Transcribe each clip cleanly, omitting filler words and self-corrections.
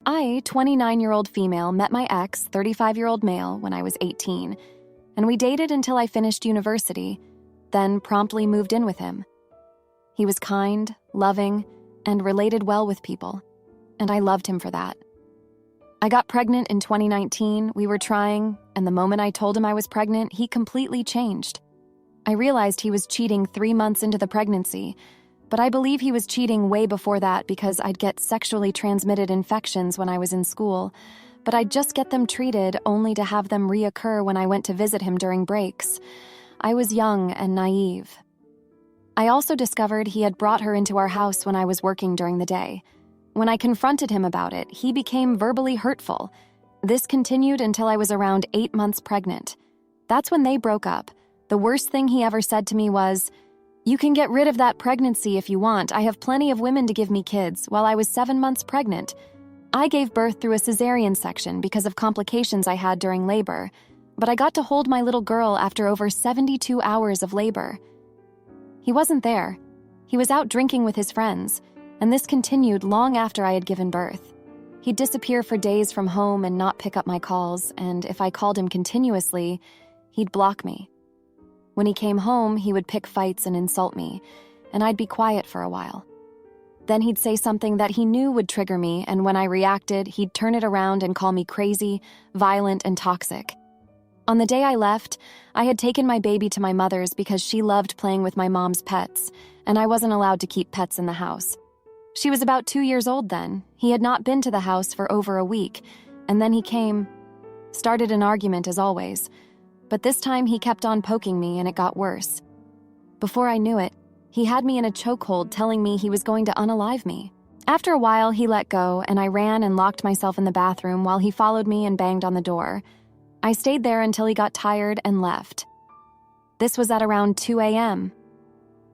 I, 29-year-old female, met my ex, 35-year-old male, when I was 18, and we dated until I finished university, then promptly moved in with him. He was kind, loving, and related well with people, and I loved him for that. I got pregnant in 2019, we were trying, and the moment I told him I was pregnant, he completely changed. I realized he was cheating 3 months into the pregnancy, but I believe he was cheating way before that because I'd get sexually transmitted infections when I was in school, but I'd just get them treated only to have them reoccur when I went to visit him during breaks. I was young and naive. I also discovered he had brought her into our house when I was working during the day. When I confronted him about it, he became verbally hurtful. This continued until I was around 8 months pregnant. That's when they broke up. The worst thing he ever said to me was, "You can get rid of that pregnancy if you want. I have plenty of women to give me kids," while I was 7 months pregnant. I gave birth through a cesarean section because of complications I had during labor, but I got to hold my little girl after over 72 hours of labor. He wasn't there. He was out drinking with his friends, and this continued long after I had given birth. He'd disappear for days from home and not pick up my calls, and if I called him continuously, he'd block me. When he came home, he would pick fights and insult me, and I'd be quiet for a while. Then he'd say something that he knew would trigger me, and when I reacted, he'd turn it around and call me crazy, violent, and toxic. On the day I left, I had taken my baby to my mother's because she loved playing with my mom's pets, and I wasn't allowed to keep pets in the house. She was about 2 years old then. He had not been to the house for over a week, and then he came, started an argument as always. But this time he kept on poking me and it got worse. Before I knew it, he had me in a chokehold telling me he was going to unalive me. After a while, he let go and I ran and locked myself in the bathroom while he followed me and banged on the door. I stayed there until he got tired and left. This was at around 2 a.m.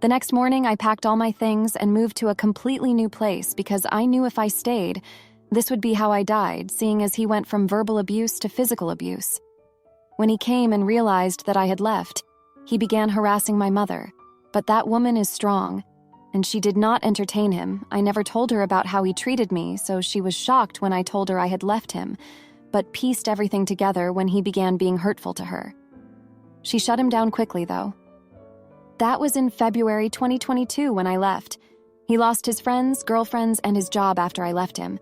The next morning, I packed all my things and moved to a completely new place because I knew if I stayed, this would be how I died, seeing as he went from verbal abuse to physical abuse. When he came and realized that I had left, he began harassing my mother. But that woman is strong, and she did not entertain him. I never told her about how he treated me, so she was shocked when I told her I had left him, but pieced everything together when he began being hurtful to her. She shut him down quickly, though. That was in February 2022 when I left. He lost his friends, girlfriends, and his job after I left him.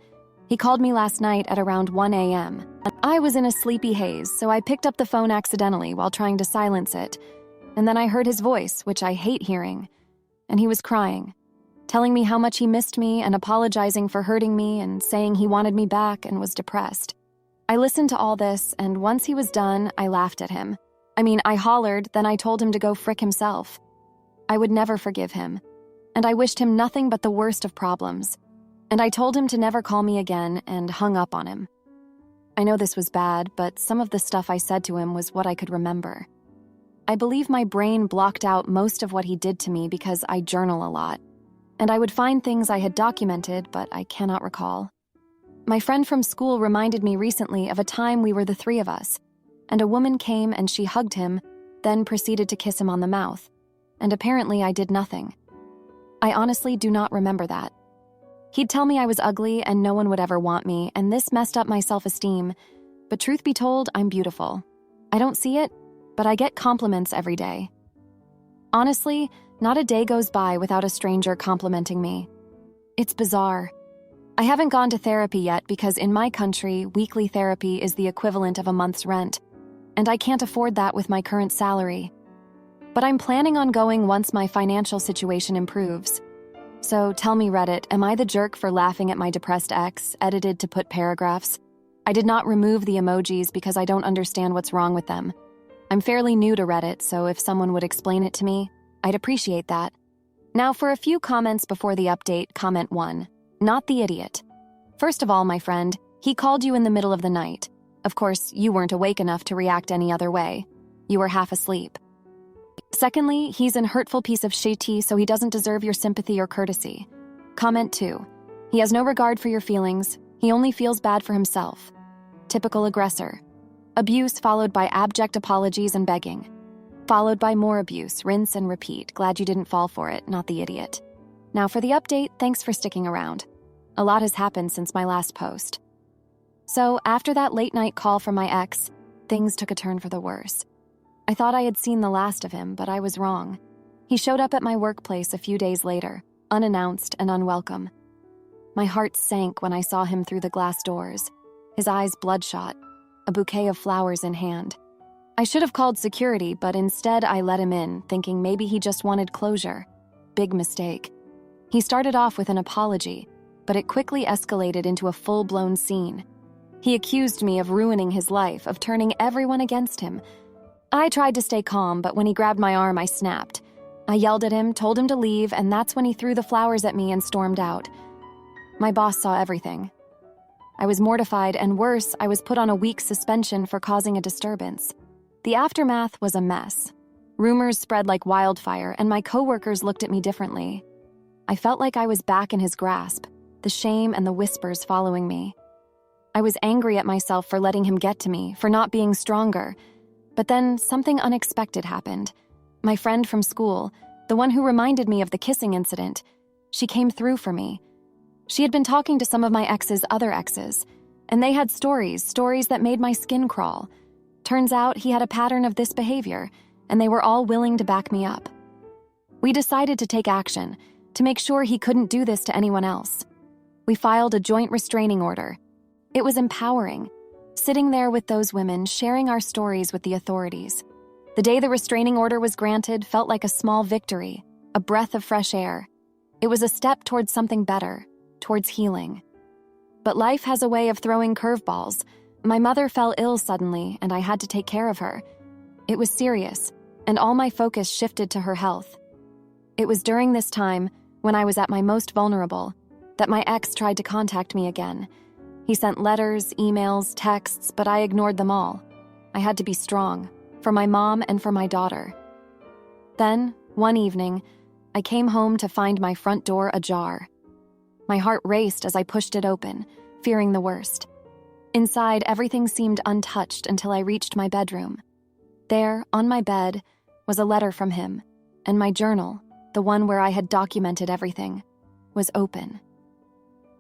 He called me last night at around 1 a.m. I was in a sleepy haze, so I picked up the phone accidentally while trying to silence it. And then I heard his voice, which I hate hearing. And he was crying, telling me how much he missed me and apologizing for hurting me and saying he wanted me back and was depressed. I listened to all this, and once he was done, I laughed at him. I hollered, then I told him to go frick himself. I would never forgive him, and I wished him nothing but the worst of problems. And I told him to never call me again and hung up on him. I know this was bad, but some of the stuff I said to him was what I could remember. I believe my brain blocked out most of what he did to me because I journal a lot, and I would find things I had documented, but I cannot recall. My friend from school reminded me recently of a time we were the three of us, and a woman came and she hugged him, then proceeded to kiss him on the mouth, and apparently I did nothing. I honestly do not remember that. He'd tell me I was ugly and no one would ever want me, and this messed up my self-esteem. But truth be told, I'm beautiful. I don't see it, but I get compliments every day. Honestly, not a day goes by without a stranger complimenting me. It's bizarre. I haven't gone to therapy yet because in my country, weekly therapy is the equivalent of a month's rent, and I can't afford that with my current salary. But I'm planning on going once my financial situation improves. So tell me, Reddit, am I the jerk for laughing at my depressed ex, edited to put paragraphs? I did not remove the emojis because I don't understand what's wrong with them. I'm fairly new to Reddit, so if someone would explain it to me, I'd appreciate that. Now for a few comments before the update, comment 1. Not the idiot. First of all, my friend, he called you in the middle of the night. Of course, you weren't awake enough to react any other way. You were half asleep. Secondly, he's an hurtful piece of shit, so he doesn't deserve your sympathy or courtesy. Comment 2. He has no regard for your feelings. He only feels bad for himself. Typical aggressor. Abuse followed by abject apologies and begging. Followed by more abuse, rinse and repeat. Glad you didn't fall for it, not the idiot. Now for the update, thanks for sticking around. A lot has happened since my last post. So, after that late-night call from my ex, things took a turn for the worse. I thought I had seen the last of him, but I was wrong. He showed up at my workplace a few days later, unannounced and unwelcome. My heart sank when I saw him through the glass doors, his eyes bloodshot, a bouquet of flowers in hand. I should have called security, but instead I let him in, thinking maybe he just wanted closure. Big mistake. He started off with an apology, but it quickly escalated into a full-blown scene. He accused me of ruining his life, of turning everyone against him. I tried to stay calm, but when he grabbed my arm, I snapped. I yelled at him, told him to leave, and that's when he threw the flowers at me and stormed out. My boss saw everything. I was mortified, and worse, I was put on a week's suspension for causing a disturbance. The aftermath was a mess. Rumors spread like wildfire, and my coworkers looked at me differently. I felt like I was back in his grasp, the shame and the whispers following me. I was angry at myself for letting him get to me, for not being stronger. But then something unexpected happened. My friend from school, the one who reminded me of the kissing incident, she came through for me. She had been talking to some of my ex's other exes, and they had stories that made my skin crawl. Turns out he had a pattern of this behavior, and they were all willing to back me up. We decided to take action, to make sure he couldn't do this to anyone else. We filed a joint restraining order. It was empowering, sitting there with those women, sharing our stories with the authorities. The day the restraining order was granted felt like a small victory, a breath of fresh air. It was a step towards something better, towards healing. But life has a way of throwing curveballs. My mother fell ill suddenly, and I had to take care of her. It was serious, and all my focus shifted to her health. It was during this time, when I was at my most vulnerable, that my ex tried to contact me again. He sent letters, emails, texts, but I ignored them all. I had to be strong, for my mom and for my daughter. Then, one evening, I came home to find my front door ajar. My heart raced as I pushed it open, fearing the worst. Inside, everything seemed untouched until I reached my bedroom. There, on my bed, was a letter from him, and my journal, the one where I had documented everything, was open.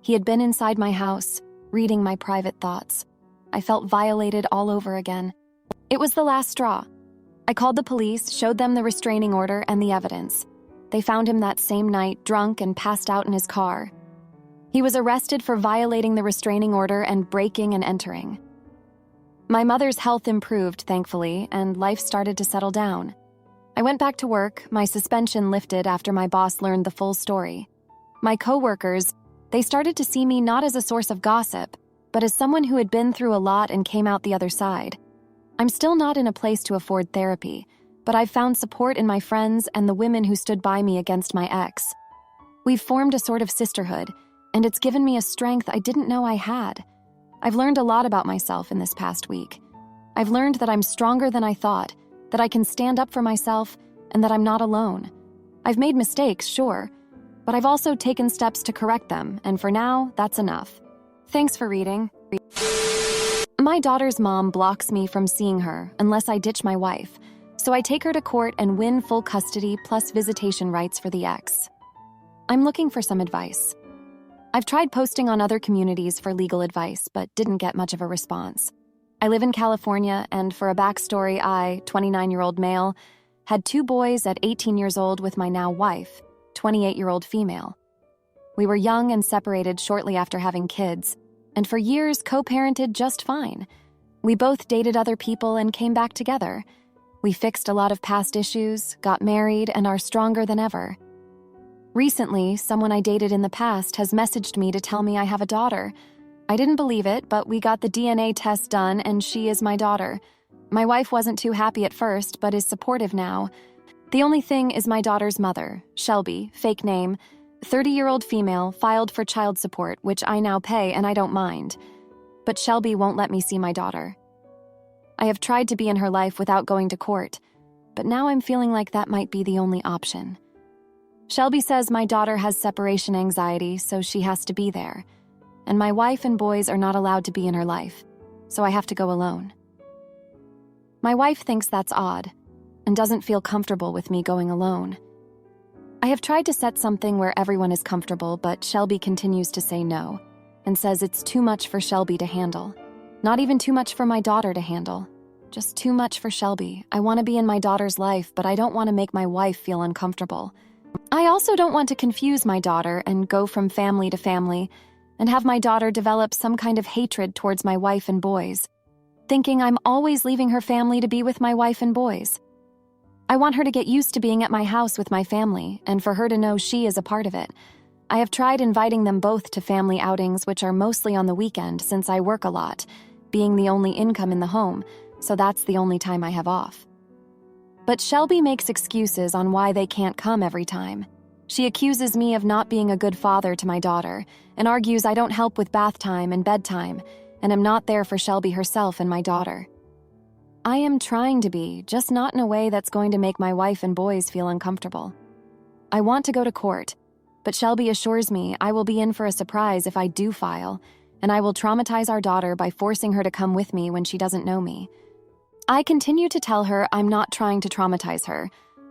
He had been inside my house, reading my private thoughts. I felt violated all over again. It was the last straw. I called the police, showed them the restraining order and the evidence. They found him that same night, drunk and passed out in his car. He was arrested for violating the restraining order and breaking and entering. My mother's health improved, thankfully, and life started to settle down. I went back to work, my suspension lifted after my boss learned the full story. My coworkers, they started to see me not as a source of gossip, but as someone who had been through a lot and came out the other side. I'm still not in a place to afford therapy, but I've found support in my friends and the women who stood by me against my ex. We've formed a sort of sisterhood, and it's given me a strength I didn't know I had. I've learned a lot about myself in this past week. I've learned that I'm stronger than I thought, that I can stand up for myself, and that I'm not alone. I've made mistakes, sure, but I've also taken steps to correct them, and for now, that's enough. Thanks for reading. My daughter's mom blocks me from seeing her unless I ditch my wife, so I take her to court and win full custody plus visitation rights for the ex. I'm looking for some advice. I've tried posting on other communities for legal advice, but didn't get much of a response. I live in California, and for a backstory, I, 29-year-old male, had 2 boys at 18 years old with my now wife, 28-year-old female. We were young and separated shortly after having kids, and for years co-parented just fine. We both dated other people and came back together. We fixed a lot of past issues, got married, and are stronger than ever. Recently, someone I dated in the past has messaged me to tell me I have a daughter. I didn't believe it, but we got the DNA test done and she is my daughter. My wife wasn't too happy at first, but is supportive now. The only thing is my daughter's mother, Shelby, fake name, 30-year-old female, filed for child support, which I now pay and I don't mind. But Shelby won't let me see my daughter. I have tried to be in her life without going to court, but now I'm feeling like that might be the only option. Shelby says my daughter has separation anxiety, so she has to be there. And my wife and boys are not allowed to be in her life, so I have to go alone. My wife thinks that's odd, and doesn't feel comfortable with me going alone. I have tried to set something where everyone is comfortable, but Shelby continues to say no, and says it's too much for Shelby to handle. Not even too much for my daughter to handle. Just too much for Shelby. I want to be in my daughter's life, but I don't want to make my wife feel uncomfortable. I also don't want to confuse my daughter and go from family to family and have my daughter develop some kind of hatred towards my wife and boys, thinking I'm always leaving her family to be with my wife and boys. I want her to get used to being at my house with my family and for her to know she is a part of it. I have tried inviting them both to family outings, which are mostly on the weekend since I work a lot, being the only income in the home, so that's the only time I have off. But Shelby makes excuses on why they can't come every time. She accuses me of not being a good father to my daughter and argues I don't help with bath time and bedtime and am not there for Shelby herself and my daughter. I am trying to be, just not in a way that's going to make my wife and boys feel uncomfortable. I want to go to court, but Shelby assures me I will be in for a surprise if I do file, and I will traumatize our daughter by forcing her to come with me when she doesn't know me. I continue to tell her I'm not trying to traumatize her.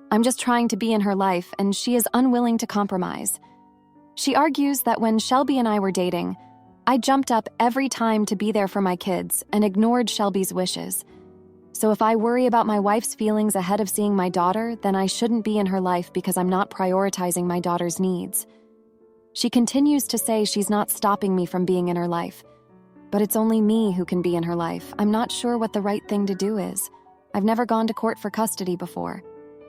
I'm just trying to be in her life, and she is unwilling to compromise. She argues that when Shelby and I were dating, I jumped up every time to be there for my kids and ignored Shelby's wishes. So if I worry about my wife's feelings ahead of seeing my daughter, then I shouldn't be in her life because I'm not prioritizing my daughter's needs. She continues to say she's not stopping me from being in her life. But it's only me who can be in her life. I'm not sure what the right thing to do is. I've never gone to court for custody before.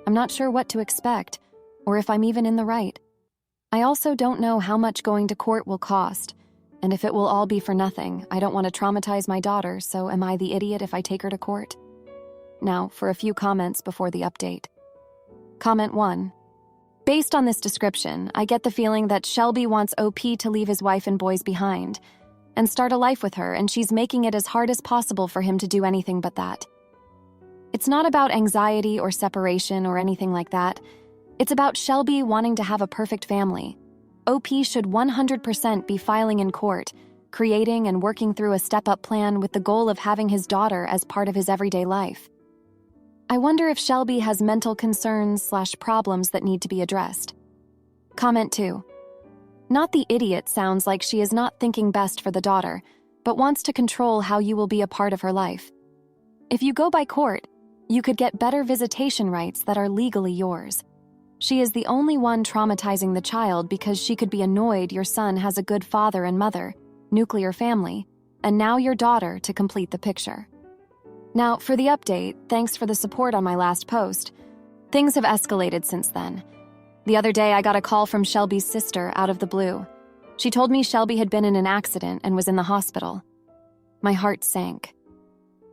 I'm not sure what to expect, or if I'm even in the right. I also don't know how much going to court will cost, and if it will all be for nothing. I don't want to traumatize my daughter, so am I the idiot if I take her to court? Now, for a few comments before the update. Comment 1. Based on this description, I get the feeling that Shelby wants OP to leave his wife and boys behind and start a life with her, and she's making it as hard as possible for him to do anything but that. It's not about anxiety or separation or anything like that. It's about Shelby wanting to have a perfect family. OP should 100% be filing in court, creating and working through a step-up plan with the goal of having his daughter as part of his everyday life. I wonder if Shelby has mental concerns/problems that need to be addressed. Comment 2. Not the idiot sounds like she is not thinking best for the daughter, but wants to control how you will be a part of her life. If you go by court, you could get better visitation rights that are legally yours. She is the only one traumatizing the child because she could be annoyed your son has a good father and mother, nuclear family, and now your daughter to complete the picture. Now, for the update, thanks for the support on my last post. Things have escalated since then. The other day, I got a call from Shelby's sister out of the blue. She told me Shelby had been in an accident and was in the hospital. My heart sank.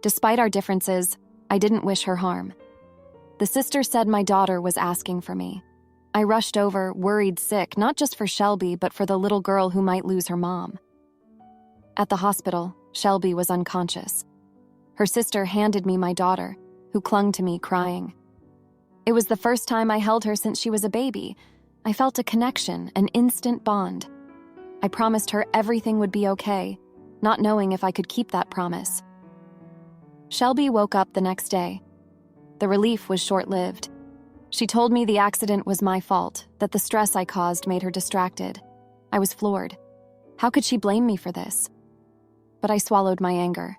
Despite our differences, I didn't wish her harm. The sister said my daughter was asking for me. I rushed over, worried sick, not just for Shelby, but for the little girl who might lose her mom. At the hospital, Shelby was unconscious. Her sister handed me my daughter, who clung to me crying. It was the first time I held her since she was a baby. I felt a connection, an instant bond. I promised her everything would be okay, not knowing if I could keep that promise. Shelby woke up the next day. The relief was short-lived. She told me the accident was my fault, that the stress I caused made her distracted. I was floored. How could she blame me for this? But I swallowed my anger.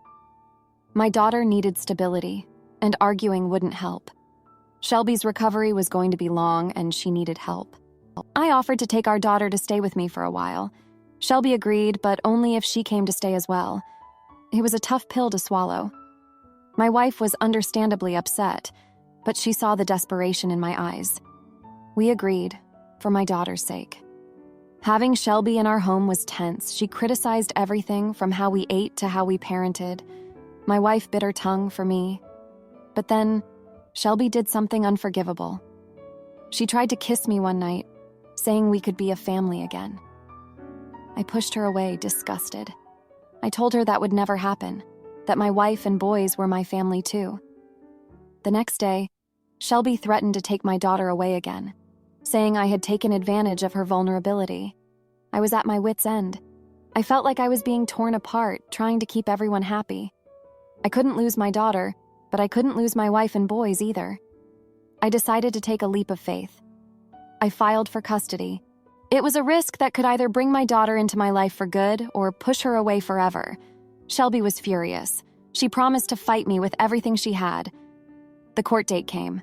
My daughter needed stability, and arguing wouldn't help. Shelby's recovery was going to be long, and she needed help. I offered to take our daughter to stay with me for a while. Shelby agreed, but only if she came to stay as well. It was a tough pill to swallow. My wife was understandably upset, but she saw the desperation in my eyes. We agreed, for my daughter's sake. Having Shelby in our home was tense. She criticized everything from how we ate to how we parented. My wife bit her tongue for me. But then, Shelby did something unforgivable. She tried to kiss me one night, saying we could be a family again. I pushed her away, disgusted. I told her that would never happen, that my wife and boys were my family too. The next day, Shelby threatened to take my daughter away again, saying I had taken advantage of her vulnerability. I was at my wit's end. I felt like I was being torn apart, trying to keep everyone happy. I couldn't lose my daughter, but I couldn't lose my wife and boys either. I decided to take a leap of faith. I filed for custody, It was a risk that could either bring my daughter into my life for good or push her away forever. Shelby was furious. She promised to fight me with everything she had. The court date came.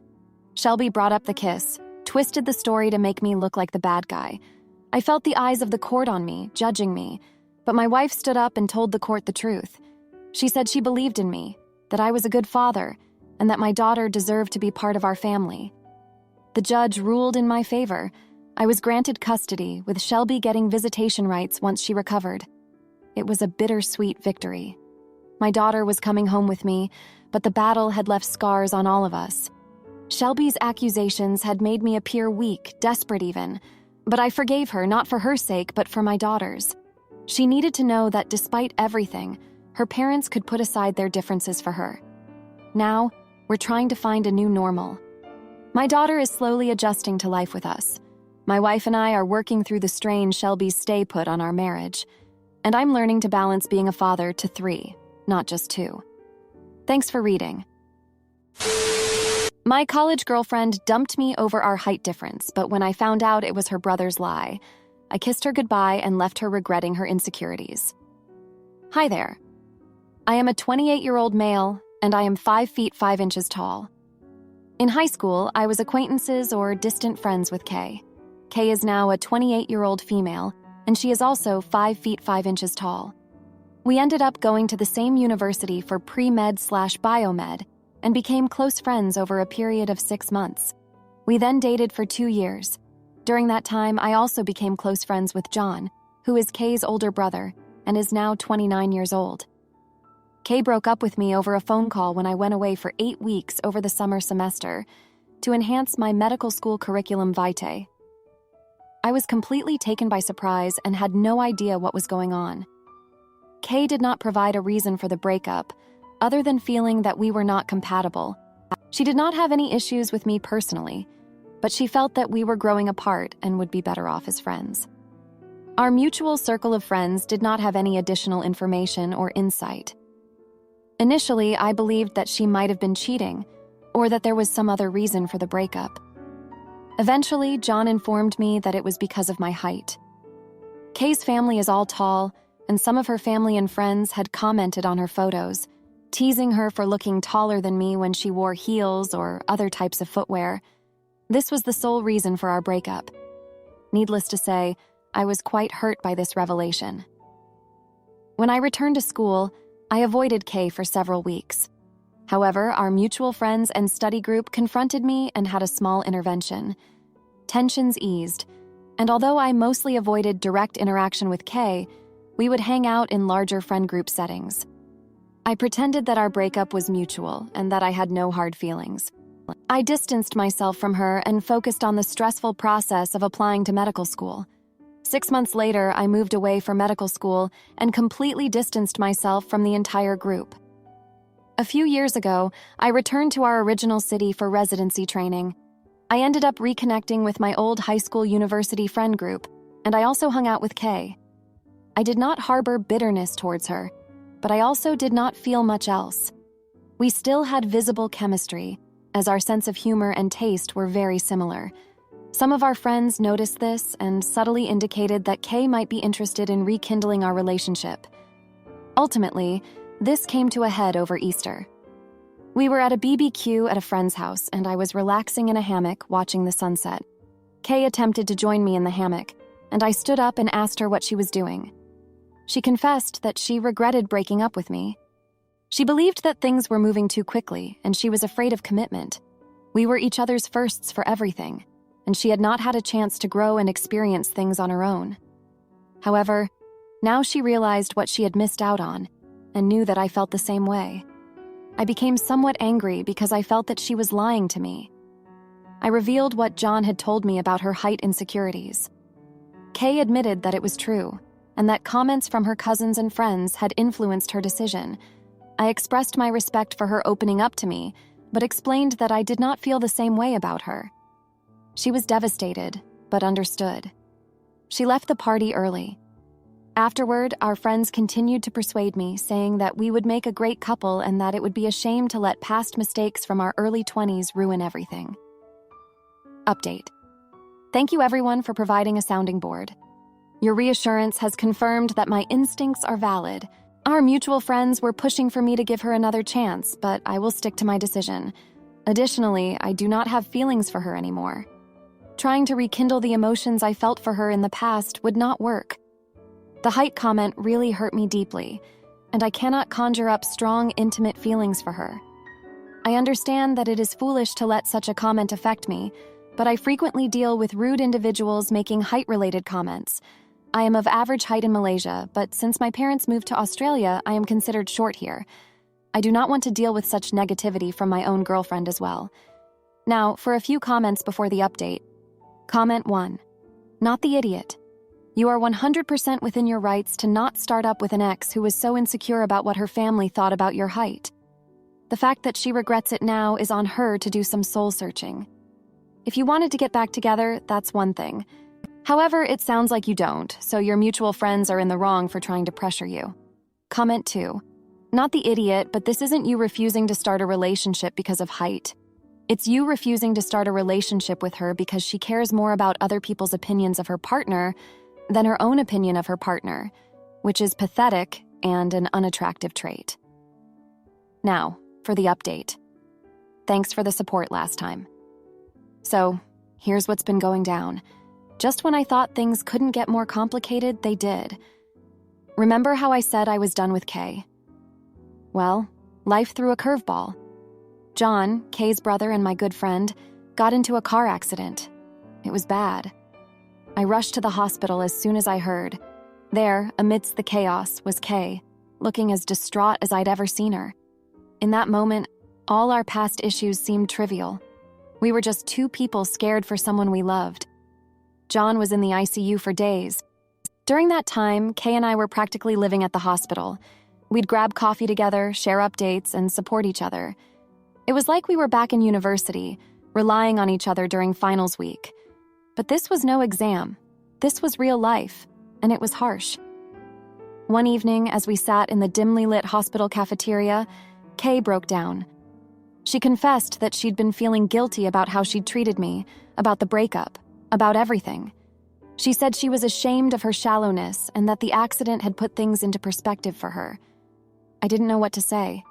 Shelby brought up the kiss, twisted the story to make me look like the bad guy. I felt the eyes of the court on me, judging me, but my wife stood up and told the court the truth. She said she believed in me, that I was a good father, and that my daughter deserved to be part of our family. The judge ruled in my favor. I was granted custody, with Shelby getting visitation rights once she recovered. It was a bittersweet victory. My daughter was coming home with me, but the battle had left scars on all of us. Shelby's accusations had made me appear weak, desperate even, but I forgave her, not for her sake, but for my daughter's. She needed to know that despite everything, her parents could put aside their differences for her. Now, we're trying to find a new normal. My daughter is slowly adjusting to life with us. My wife and I are working through the strain Shelby's stay put on our marriage, and I'm learning to balance being a father to 3, not just 2. Thanks for reading. My college girlfriend dumped me over our height difference, but when I found out it was her brother's lie, I kissed her goodbye and left her regretting her insecurities. Hi there. I am a 28-year-old male, and I am 5 feet 5 inches tall. In high school, I was acquaintances or distant friends with Kay. Kay is now a 28-year-old female, and she is also 5 feet 5 inches tall. We ended up going to the same university for pre-med/biomed and became close friends over a period of 6 months. We then dated for 2 years. During that time, I also became close friends with John, who is Kay's older brother and is now 29 years old. Kay broke up with me over a phone call when I went away for 8 weeks over the summer semester to enhance my medical school curriculum vitae. I was completely taken by surprise and had no idea what was going on. Kay did not provide a reason for the breakup, other than feeling that we were not compatible. She did not have any issues with me personally, but she felt that we were growing apart and would be better off as friends. Our mutual circle of friends did not have any additional information or insight. Initially, I believed that she might have been cheating, or that there was some other reason for the breakup. Eventually, John informed me that it was because of my height. Kay's family is all tall, and some of her family and friends had commented on her photos, teasing her for looking taller than me when she wore heels or other types of footwear. This was the sole reason for our breakup. Needless to say, I was quite hurt by this revelation. When I returned to school, I avoided Kay for several weeks. However, our mutual friends and study group confronted me and had a small intervention. Tensions eased, and although I mostly avoided direct interaction with Kay, we would hang out in larger friend group settings. I pretended that our breakup was mutual and that I had no hard feelings. I distanced myself from her and focused on the stressful process of applying to medical school. 6 months later, I moved away for medical school and completely distanced myself from the entire group. A few years ago, I returned to our original city for residency training. I ended up reconnecting with my old high school university friend group, and I also hung out with Kay. I did not harbor bitterness towards her, but I also did not feel much else. We still had visible chemistry, as our sense of humor and taste were very similar. Some of our friends noticed this and subtly indicated that Kay might be interested in rekindling our relationship. Ultimately, this came to a head over Easter. We were at a BBQ at a friend's house, and I was relaxing in a hammock watching the sunset. Kay attempted to join me in the hammock, and I stood up and asked her what she was doing. She confessed that she regretted breaking up with me. She believed that things were moving too quickly, and she was afraid of commitment. We were each other's firsts for everything, and she had not had a chance to grow and experience things on her own. However, now she realized what she had missed out on, and knew that I felt the same way. I became somewhat angry because I felt that she was lying to me. I revealed what John had told me about her height insecurities. Kay admitted that it was true, and that comments from her cousins and friends had influenced her decision. I expressed my respect for her opening up to me, but explained that I did not feel the same way about her. She was devastated, but understood. She left the party early. Afterward, our friends continued to persuade me, saying that we would make a great couple and that it would be a shame to let past mistakes from our early 20s ruin everything. Update. Thank you everyone for providing a sounding board. Your reassurance has confirmed that my instincts are valid. Our mutual friends were pushing for me to give her another chance, but I will stick to my decision. Additionally, I do not have feelings for her anymore. Trying to rekindle the emotions I felt for her in the past would not work. The height comment really hurt me deeply, and I cannot conjure up strong, intimate feelings for her. I understand that it is foolish to let such a comment affect me, but I frequently deal with rude individuals making height-related comments. I am of average height in Malaysia, but since my parents moved to Australia, I am considered short here. I do not want to deal with such negativity from my own girlfriend as well. Now, for a few comments before the update. Comment 1. Not the idiot. You are 100% within your rights to not start up with an ex who was so insecure about what her family thought about your height. The fact that she regrets it now is on her to do some soul-searching. If you wanted to get back together, that's one thing. However, it sounds like you don't, so your mutual friends are in the wrong for trying to pressure you. Comment 2. Not the idiot, but this isn't you refusing to start a relationship because of height. It's you refusing to start a relationship with her because she cares more about other people's opinions of her partner than her own opinion of her partner, which is pathetic and an unattractive trait. Now, for the update. Thanks for the support last time. So, here's what's been going down. Just when I thought things couldn't get more complicated, they did. Remember how I said I was done with Kay? Well, life threw a curveball. John, Kay's brother and my good friend, got into a car accident. It was bad. I rushed to the hospital as soon as I heard. There, amidst the chaos, was Kay, looking as distraught as I'd ever seen her. In that moment, all our past issues seemed trivial. We were just two people scared for someone we loved. John was in the ICU for days. During that time, Kay and I were practically living at the hospital. We'd grab coffee together, share updates, and support each other. It was like we were back in university, relying on each other during finals week. But this was no exam. This was real life, and it was harsh. One evening, as we sat in the dimly lit hospital cafeteria, Kay broke down. She confessed that she'd been feeling guilty about how she'd treated me, about the breakup, about everything. She said she was ashamed of her shallowness and that the accident had put things into perspective for her. I didn't know what to say.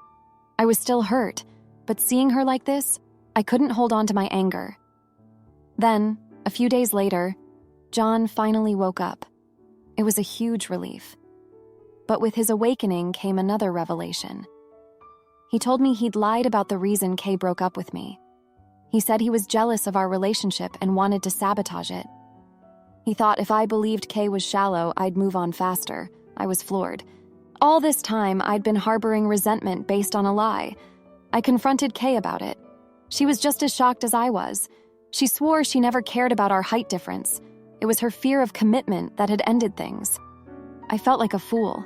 I was still hurt, but seeing her like this, I couldn't hold on to my anger. Then, a few days later, John finally woke up. It was a huge relief. But with his awakening came another revelation. He told me he'd lied about the reason Kay broke up with me. He said he was jealous of our relationship and wanted to sabotage it. He thought if I believed Kay was shallow, I'd move on faster. I was floored. All this time, I'd been harboring resentment based on a lie. I confronted Kay about it. She was just as shocked as I was. She swore she never cared about our height difference. It was her fear of commitment that had ended things. I felt like a fool.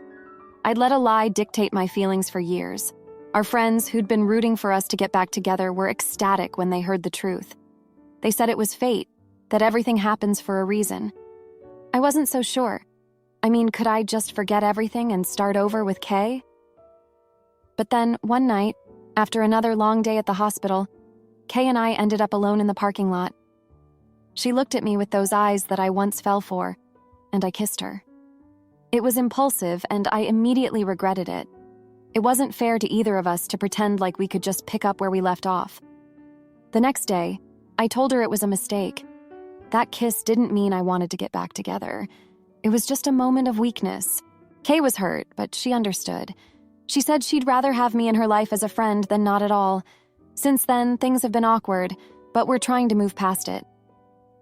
I'd let a lie dictate my feelings for years. Our friends, who'd been rooting for us to get back together, were ecstatic when they heard the truth. They said it was fate, that everything happens for a reason. I wasn't so sure. I mean, could I just forget everything and start over with Kay? But then, one night, after another long day at the hospital, Kay and I ended up alone in the parking lot. She looked at me with those eyes that I once fell for, and I kissed her. It was impulsive, and I immediately regretted it. It wasn't fair to either of us to pretend like we could just pick up where we left off. The next day, I told her it was a mistake. That kiss didn't mean I wanted to get back together. It was just a moment of weakness. Kay was hurt, but she understood. She said she'd rather have me in her life as a friend than not at all. Since then, things have been awkward, but we're trying to move past it.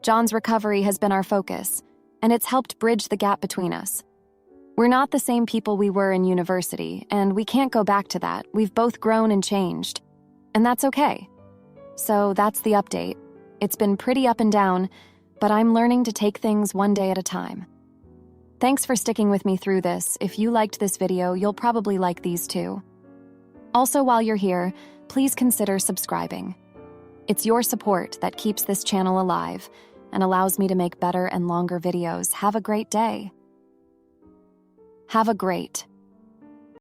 John's recovery has been our focus, and it's helped bridge the gap between us. We're not the same people we were in university, and we can't go back to that. We've both grown and changed, and that's okay. So that's the update. It's been pretty up and down, but I'm learning to take things one day at a time. Thanks for sticking with me through this. If you liked this video, you'll probably like these too. Also, while you're here, please consider subscribing. It's your support that keeps this channel alive and allows me to make better and longer videos. Have a great day. Have a great